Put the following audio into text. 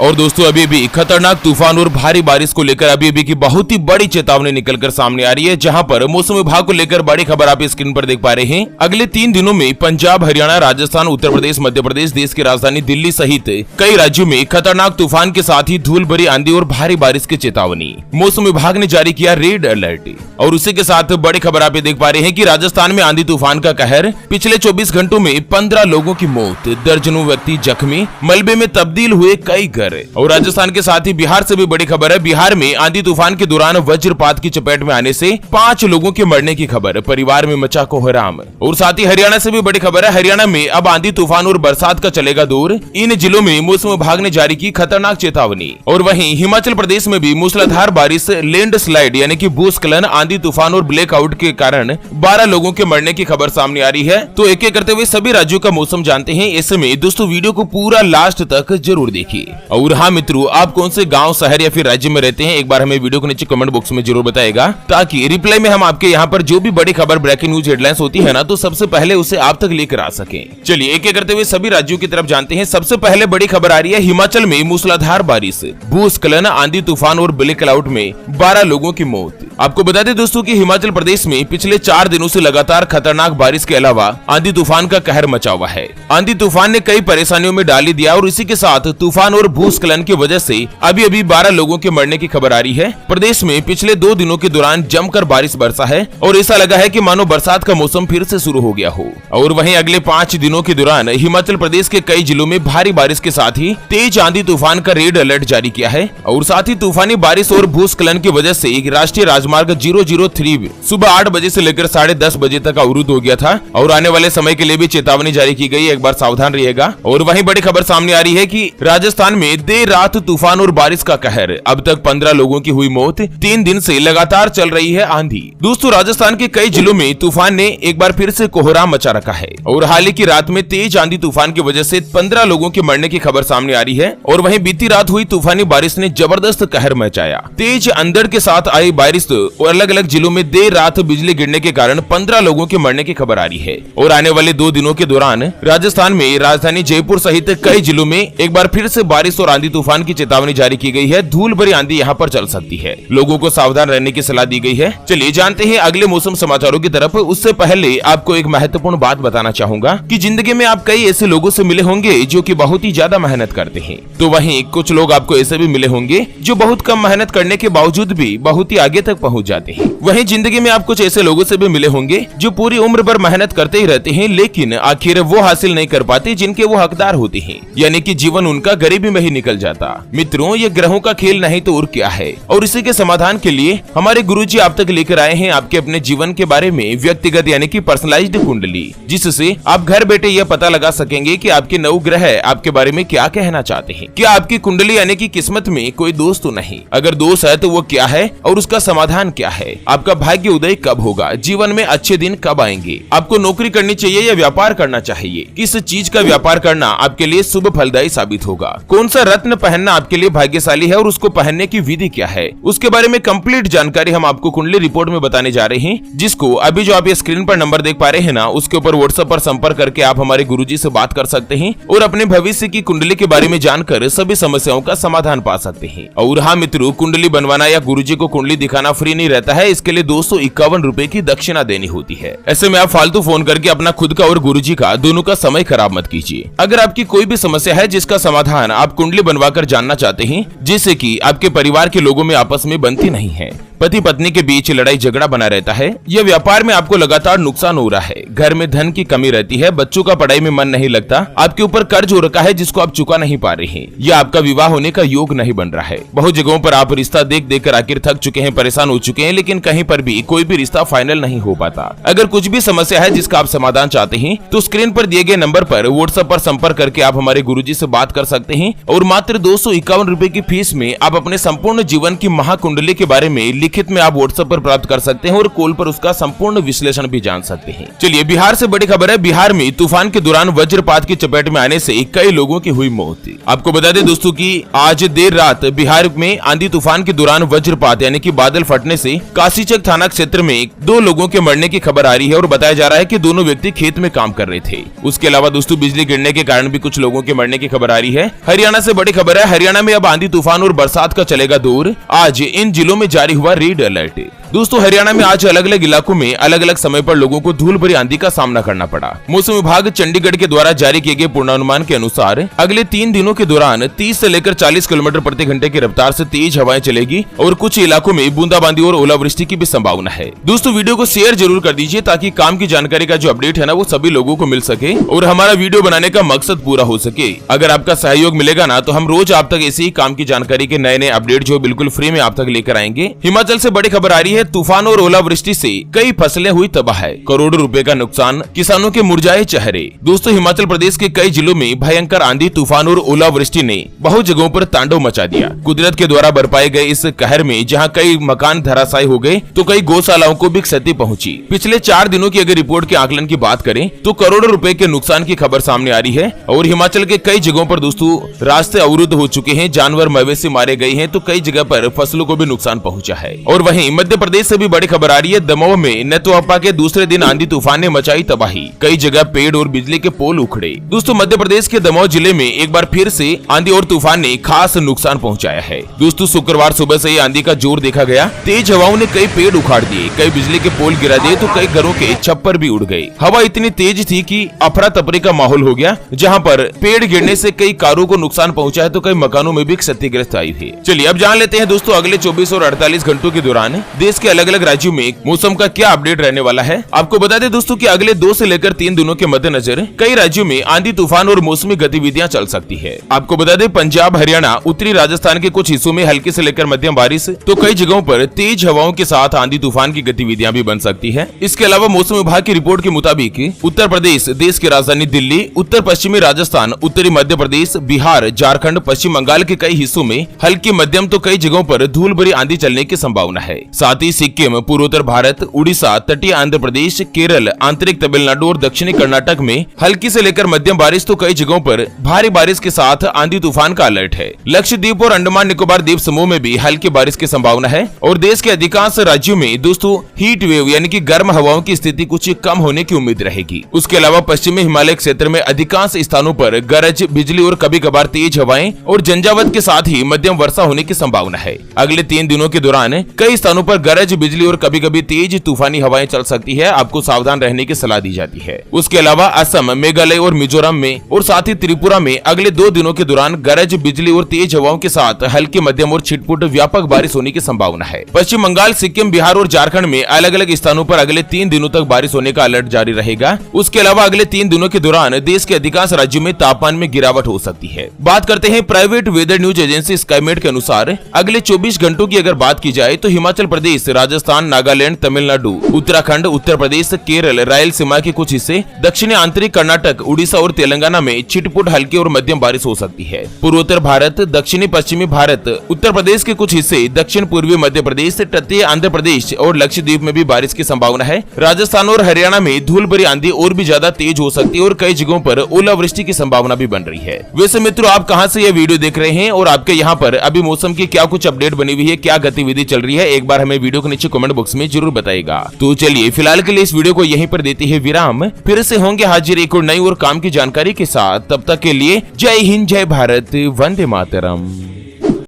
और दोस्तों अभी भी खतरनाक तूफान और भारी बारिश को लेकर अभी की बहुत ही बड़ी चेतावनी निकलकर सामने आ रही है, जहां पर मौसम विभाग को लेकर बड़ी खबर आप स्क्रीन पर देख पा रहे हैं। अगले 3 दिनों में पंजाब, हरियाणा, राजस्थान, उत्तर प्रदेश, मध्य प्रदेश, देश की राजधानी दिल्ली सहित कई राज्यों में खतरनाक तूफान के साथ ही धूल भरी आंधी और भारी बारिश की चेतावनी। मौसम विभाग ने जारी किया रेड अलर्ट। और उसी के साथ बड़ी खबर आप देख पा रहे हैं कि राजस्थान में आंधी तूफान का कहर, पिछले 24 घंटों में 15 लोगों की मौत, दर्जनों व्यक्ति जख्मी, मलबे में तब्दील हुए कई घर। और राजस्थान के साथ ही बिहार से भी बड़ी खबर है। बिहार में आंधी तूफान के दौरान वज्रपात की चपेट में आने से 5 लोगों के मरने की खबर, परिवार में मचा कोहराम। और साथ ही हरियाणा से भी बड़ी खबर है। हरियाणा में अब आंधी तूफान और बरसात का चलेगा दौर, इन जिलों में मौसम विभाग ने जारी की खतरनाक चेतावनी। और वहीं हिमाचल प्रदेश में भी मूसलाधार बारिश, लैंडस्लाइड यानी कि भूस्खलन, आंधी तूफान और ब्लैकआउट के कारण 12 लोगों के मरने की खबर सामने आ रही है। तो एक एक करते हुए सभी राज्यों का मौसम जानते हैं। ऐसे में दोस्तों वीडियो को पूरा लास्ट तक जरूर देखिए। और हाँ मित्रों, आप कौन से गांव, शहर या फिर राज्य में रहते हैं, एक बार हमें वीडियो को नीचे कमेंट बॉक्स में जरूर बताएगा, ताकि रिप्लाई में हम आपके यहाँ पर जो भी बड़ी खबर, ब्रेकिंग न्यूज, हेडलाइंस होती है ना, तो सबसे पहले उसे आप तक लेकर आ सके। चलिए एक एक करते हुए सभी राज्यों की तरफ जानते हैं। सबसे पहले बड़ी खबर आ रही है हिमाचल में मूसलाधार बारिश, भूस्खलन, आंधी तूफान और ब्लैकआउट में 12 लोगों की मौत। आपको बता दें दोस्तों कि हिमाचल प्रदेश में पिछले 4 दिनों से लगातार खतरनाक बारिश के अलावा आंधी तूफान का कहर मचा हुआ है। आंधी तूफान ने कई परेशानियों में डाल दिया और इसी के साथ तूफान और भूस्खलन की वजह से अभी 12 लोगों के मरने की खबर आ रही है। प्रदेश में पिछले 2 दिनों के दौरान जमकर बारिश बरसा है और ऐसा लगा है कि मानो बरसात का मौसम फिर से शुरू हो गया हो। और वहीं अगले 5 दिनों के दौरान हिमाचल प्रदेश के कई जिलों में भारी बारिश के साथ ही तेज आंधी तूफान का रेड अलर्ट जारी किया है। और साथ ही तूफानी बारिश और भूस्खलन की वजह से राष्ट्रीय राजमार्ग 003 सुबह 8 बजे से लेकर 10:30 बजे तक अवरुद्ध हो गया था। और आने वाले समय के लिए भी चेतावनी जारी की गई, एक बार सावधान रहिएगा। और वहीं बड़ी खबर सामने आ रही है कि राजस्थान में देर रात तूफान और बारिश का कहर, अब तक 15 लोगों की हुई मौत। 3 दिन से लगातार चल रही है आंधी। दोस्तों राजस्थान के कई जिलों में तूफान ने एक बार फिर से कोहराम मचा रखा है और हाल ही की रात में तेज आंधी तूफान की वजह से 15 लोगों के मरने की खबर सामने आ रही है। और वहीं बीती रात हुई तूफानी बारिश ने जबरदस्त कहर मचाया। तेज अंधड़ के साथ आई बारिश और अलग अलग जिलों में देर रात बिजली गिरने के कारण 15 लोगों के मरने की खबर आ रही है। और आने वाले 2 दिनों के दौरान राजस्थान में राजधानी जयपुर सहित कई जिलों में एक बार फिर से बारिश और आंधी तूफान की चेतावनी जारी की गई है। धूल भरी आंधी यहाँ पर चल सकती है, लोगों को सावधान रहने की सलाह दी गई है। चलिए जानते हैं अगले मौसम समाचारों की तरफ। उससे पहले आपको एक महत्वपूर्ण बात बताना चाहूंगा कि जिंदगी में आप कई ऐसे लोगों से मिले होंगे जो कि बहुत ही ज्यादा मेहनत करते हैं, तो वहीं कुछ लोग आपको ऐसे भी मिले होंगे जो बहुत कम मेहनत करने के बावजूद भी बहुत ही आगे तक पहुँच जाते हैं। वहीं जिंदगी में आप कुछ ऐसे लोगों से भी मिले होंगे जो पूरी उम्र भर मेहनत करते ही रहते हैं, लेकिन आखिर वो हासिल नहीं कर पाते जिनके वो हकदार होते हैं, यानी कि जीवन उनका गरीबी में ही निकल जाता। मित्रों ये ग्रहों का खेल नहीं तो और क्या है। और इसी के समाधान के लिए हमारे गुरुजी आप तक लेकर आए हैं आपके अपने जीवन के बारे में व्यक्तिगत यानी कि पर्सनलाइज्ड कुंडली, जिससे आप घर बैठे यह पता लगा सकेंगे कि आपके 9 ग्रह आपके बारे में क्या कहना चाहते हैं। क्या आपकी कुंडली यानी कि किस्मत में कोई दोष तो नहीं, अगर दोष है तो वो क्या है और उसका समाधान क्या है। आपका भाग्य उदय कब होगा, जीवन में अच्छे दिन कब आएंगे, आपको नौकरी करनी चाहिए या व्यापार करना चाहिए, किस चीज का व्यापार करना आपके लिए शुभ फलदायी साबित होगा, कौन सा रत्न पहनना आपके लिए भाग्यशाली है और उसको पहनने की विधि क्या है, उसके बारे में कंप्लीट जानकारी हम आपको कुंडली रिपोर्ट में बताने जा रहे हैं, जिसको अभी जो आप ये स्क्रीन पर नंबर देख पा रहे हैं ना, उसके ऊपर व्हाट्सएप पर संपर्क करके आप हमारे गुरुजी से बात कर सकते हैं और अपने भविष्य की कुंडली के बारे में जानकर सभी समस्याओं का समाधान पा सकते हैं। और हाँ मित्रों, कुंडली बनवाना या गुरुजी को कुंडली दिखाना फ्री नहीं रहता है, इसके लिए 251 रुपए की दक्षिणा देनी होती है। ऐसे में आप फालतू फोन करके अपना खुद का और गुरुजी का दोनों का समय खराब मत कीजिए। अगर आपकी कोई भी समस्या है जिसका समाधान आप कुंडली बनवाकर जानना चाहते हैं, जैसे कि आपके परिवार के लोगों में आपस में बनती नहीं है, पति पत्नी के बीच लड़ाई झगड़ा बना रहता है, या व्यापार में आपको लगातार नुकसान हो रहा है, घर में धन की कमी रहती है, बच्चों का पढ़ाई में मन नहीं लगता, आपके ऊपर कर्ज हो रखा है जिसको आप चुका नहीं पा रहे हैं, या आपका विवाह होने का योग नहीं बन रहा है। बहुत जगहों पर आप रिश्ता देख देख कर आखिर थक चुके हैं, परेशान हो चुके हैं, लेकिन कहीं पर भी कोई भी रिश्ता फाइनल नहीं हो पाता। अगर कुछ भी समस्या है जिसका आप समाधान चाहते हैं तो स्क्रीन पर दिए गए नंबर पर व्हाट्सएप पर संपर्क करके आप हमारे गुरुजी से बात कर सकते हैं और मात्र 251 रुपए की फीस में आप अपने संपूर्ण जीवन की महाकुंडली के बारे में लिखित में आप व्हाट्सएप पर प्राप्त कर सकते हैं और कॉल पर उसका संपूर्ण विश्लेषण भी जान सकते हैं। चलिए बिहार से बड़ी खबर है। बिहार में तूफान के दौरान वज्रपात की चपेट में आने से कई लोगों की हुई मौत। आपको बता दें दोस्तों कि आज देर रात बिहार में आंधी तूफान के दौरान वज्रपात यानी कि बादल फटने से काशीचक थाना क्षेत्र में 2 लोगों के मरने की खबर आ रही है और बताया जा रहा है कि दोनों व्यक्ति खेत में काम कर रहे थे। उसके अलावा दोस्तों बिजली गिरने के कारण भी कुछ लोगों के मरने की खबर आ रही है। हरियाणा से बड़ी खबर है। हरियाणा में अब आंधी तूफान और बरसात का चलेगा दौर। आज इन जिलों में जारी हुआ रेड अलर्ट। दोस्तों हरियाणा में आज अलग अलग इलाकों में अलग अलग समय पर लोगों को धूल भरी आंधी का सामना करना पड़ा। मौसम विभाग चंडीगढ़ के द्वारा जारी किए गए पूर्वानुमान के अनुसार अगले 3 दिनों के दौरान 30 से लेकर 40 किलोमीटर प्रति घंटे की रफ्तार से तेज हवाएं चलेगी और कुछ इलाकों में बूंदाबांदी और ओलावृष्टि की भी संभावना है। दोस्तों वीडियो को शेयर जरूर कर दीजिए ताकि काम की जानकारी का जो अपडेट है ना वो सभी लोगों को मिल सके और हमारा वीडियो बनाने का मकसद पूरा हो सके। अगर आपका सहयोग मिलेगा ना तो हम रोज आप तक ऐसी काम की जानकारी के नए नए अपडेट जो बिल्कुल फ्री में आप तक लेकर आएंगे। हिमाचल से बड़ी खबर आ रही है। तूफान और ओलावृष्टि से कई फसलें हुई तबाह है। करोड़ों रुपए का नुकसान, किसानों के मुरझाए चेहरे। दोस्तों हिमाचल प्रदेश के कई जिलों में भयंकर आंधी तूफान और ओलावृष्टि ने बहुत जगहों पर तांडव मचा दिया। कुदरत के द्वारा बरपाए गए इस कहर में जहां कई मकान धराशायी हो गए तो कई गौशालाओं को भी क्षति पहुंची। पिछले 4 दिनों की अगर रिपोर्ट के आकलन की बात करें तो करोड़ों रुपए के नुकसान की खबर सामने आ रही है और हिमाचल के कई जगहों पर दोस्तों रास्ते अवरुद्ध हो चुके हैं, जानवर मवेशी मारे गए हैं तो कई जगह पर फसलों को भी नुकसान पहुंचा है। और वहीं मध्य प्रदेश से भी बड़ी खबर आ रही है। दमोह में नेतोपा के दूसरे दिन आंधी तूफान ने मचाई तबाही। कई जगह पेड़ और बिजली के पोल उखड़े। दोस्तों मध्य प्रदेश के दमोह जिले में एक बार फिर से आंधी और तूफान ने खास नुकसान पहुंचाया है। दोस्तों शुक्रवार सुबह से ही आंधी का जोर देखा गया। तेज हवाओं ने कई पेड़ उखाड़ दिए, कई बिजली के पोल गिरा दिए तो कई घरों के छप्पर भी उड़ गए। हवा इतनी तेज थी कि अफरा तफरी का माहौल हो गया, जहां पर पेड़ गिरने से कई कारों को नुकसान पहुंचा है तो कई मकानों में भी क्षतिग्रस्त आई है। चलिए अब जान लेते हैं दोस्तों अगले 24 और 48 घंटों के दौरान देश के अलग अलग राज्यों में मौसम का क्या अपडेट रहने वाला है। आपको बता दें दोस्तों कि अगले 2 से लेकर 3 दिनों के मद्देनजर कई राज्यों में आंधी तूफान और मौसमी गतिविधियां चल सकती है। आपको बता दें पंजाब, हरियाणा, उत्तरी राजस्थान के कुछ हिस्सों में हल्की से लेकर मध्यम बारिश तो कई जगहों पर तेज हवाओं के साथ आंधी तूफान की गतिविधियां भी बन सकती है। इसके अलावा मौसम विभाग की रिपोर्ट के मुताबिक उत्तर प्रदेश, देश की राजधानी दिल्ली, उत्तर पश्चिमी राजस्थान, उत्तरी मध्य प्रदेश, बिहार, झारखंड, पश्चिम बंगाल के कई हिस्सों में हल्की मध्यम तो कई जगहों पर धूल भरी आंधी चलने की संभावना है। साथ ही सिक्किम, पूर्वोत्तर भारत, उड़ीसा, तटीय आंध्र प्रदेश, केरल, आंतरिक तमिलनाडु और दक्षिणी कर्नाटक में हल्की से लेकर मध्यम बारिश तो कई जगहों पर भारी बारिश के साथ आंधी तूफान का अलर्ट है। लक्षद्वीप और अंडमान निकोबार द्वीप समूह में भी हल्की बारिश की संभावना है और देश के अधिकांश राज्यों में दोस्तों हीट वेव यानी कि गर्म हवाओं की स्थिति कुछ कम होने की उम्मीद रहेगी। उसके अलावा पश्चिमी हिमालय क्षेत्र में अधिकांश स्थानों पर गरज, बिजली और कभी कभार तेज हवाएं और झंझावत के साथ ही मध्यम वर्षा होने की संभावना है। अगले 3 दिनों के दौरान कई स्थानों पर गरज, बिजली और कभी कभी तेज तूफानी हवाएं चल सकती है। आपको सावधान रहने की सलाह दी जाती है। उसके अलावा असम, मेघालय और मिजोरम में और साथ ही त्रिपुरा में अगले 2 दिनों के दौरान गरज, बिजली और तेज हवाओं के साथ हल्की, मध्यम और छिटपुट व्यापक बारिश होने की संभावना है। पश्चिम बंगाल, सिक्किम, बिहार और झारखंड में अलग अलग स्थानों पर अगले 3 दिनों तक बारिश होने का अलर्ट जारी रहेगा। उसके अलावा अगले 3 दिनों के दौरान देश के अधिकांश राज्यों में तापमान में गिरावट हो सकती है। बात करते हैं private weather news agency Skymet के अनुसार अगले 24 घंटों की अगर बात की जाए तो हिमाचल प्रदेश, राजस्थान, नागालैंड, तमिलनाडु, उत्तराखंड, उत्तर प्रदेश, केरल, रायलसीमा के कुछ हिस्से, दक्षिणी आंतरिक कर्नाटक, उड़ीसा और तेलंगाना में छिटपुट हल्की और मध्यम बारिश हो सकती है। पूर्वोत्तर भारत, दक्षिणी पश्चिमी भारत, उत्तर प्रदेश के कुछ हिस्से, दक्षिण पूर्वी मध्य प्रदेश, तटीय आंध्र प्रदेश और लक्षद्वीप में भी बारिश की संभावना है। राजस्थान और हरियाणा में धूल भरी आंधी और भी ज्यादा तेज हो सकती है और कई जगहों पर ओलावृष्टि की संभावना भी बन रही है। वैसे मित्रों आप कहां से यह वीडियो देख रहे हैं और आपके यहां पर अभी मौसम की क्या कुछ अपडेट बनी हुई है, क्या गतिविधि चल रही है, एक बार हमें वीडियो के नीचे कमेंट बॉक्स में जरूर बताइएगा। तो चलिए फिलहाल के लिए इस वीडियो को यहीं पर देते हैं विराम। फिर से होंगे हाजिर एक और नई और काम की जानकारी के साथ। तब तक के लिए जय हिंद, जय भारत, वंदे मातरम।